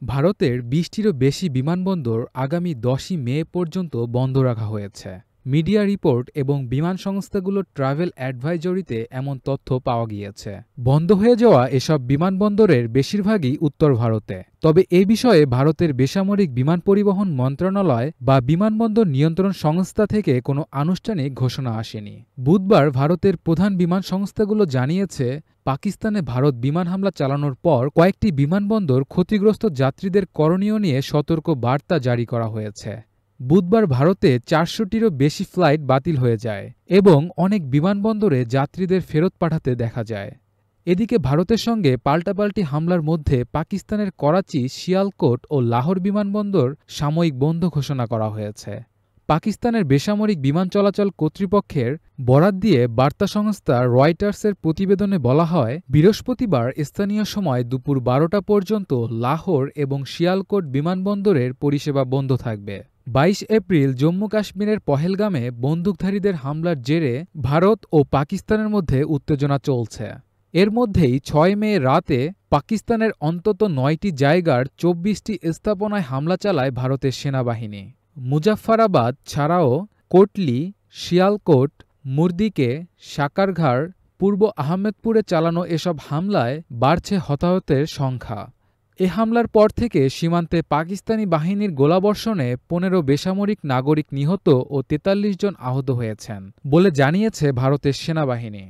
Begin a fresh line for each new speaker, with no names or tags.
ভারতের ২০টিরও বেশি বিমানবন্দর আগামী ১০ই মে পর্যন্ত বন্ধ রাখা হয়েছে। মিডিয়া রিপোর্ট এবং বিমান সংস্থাগুলোর ট্রাভেল অ্যাডভাইজরিতে এমন তথ্য পাওয়া গিয়েছে। বন্ধ হয়ে যাওয়া এসব বিমানবন্দরের বেশিরভাগই উত্তর ভারতে। তবে এ বিষয়ে ভারতের বেসামরিক বিমান পরিবহন মন্ত্রণালয় বা বিমানবন্দর নিয়ন্ত্রণ সংস্থা থেকে কোনো আনুষ্ঠানিক ঘোষণা আসেনি। বুধবার ভারতের প্রধান বিমান সংস্থাগুলো জানিয়েছে, পাকিস্তানে ভারত বিমান হামলা চালানোর পর কয়েকটি বিমানবন্দর ক্ষতিগ্রস্ত যাত্রীদের করণীয় নিয়ে সতর্ক বার্তা জারি করা হয়েছে। বুধবার ভারতে ৪০০টিরও বেশি ফ্লাইট বাতিল হয়ে যায় এবং অনেক বিমানবন্দরে যাত্রীদের ফেরত পাঠাতে দেখা যায়। এদিকে ভারতের সঙ্গে পাল্টাপাল্টি হামলার মধ্যে পাকিস্তানের করাচি, শিয়ালকোট ও লাহোর বিমানবন্দর সাময়িক বন্ধ ঘোষণা করা হয়েছে। পাকিস্তানের বেসামরিক বিমান চলাচল কর্তৃপক্ষের বরাত দিয়ে বার্তা সংস্থা রয়টার্সের প্রতিবেদনে বলা হয়, বৃহস্পতিবার স্থানীয় সময় দুপুর ১২টা পর্যন্ত লাহোর এবং শিয়ালকোট বিমানবন্দরের পরিষেবা বন্ধ থাকবে। ২২ এপ্রিল জম্মু কাশ্মীরের পহেলগামে বন্দুকধারীদের হামলার জেরে ভারত ও পাকিস্তানের মধ্যে উত্তেজনা চলছে। এর মধ্যেই ৬ মে রাতে পাকিস্তানের অন্তত ৯টি জায়গার ২৪টি স্থাপনায় হামলা চালায় ভারতের সেনাবাহিনী। মুজাফফরাবাদ ছাড়াও কোটলি, শিয়ালকোট, মুরদিকে, সাকারঘার, পূর্ব আহমেদপুরে চালানো এসব হামলায় বাড়ছে হতাহতের সংখ্যা। এ হামলার পর থেকে সীমান্তে পাকিস্তানি বাহিনীর গোলাবর্ষণে ১৫ বেসামরিক নাগরিক নিহত ও ৪৩ জন আহত হয়েছেন বলে জানিয়েছে ভারতের সেনাবাহিনী।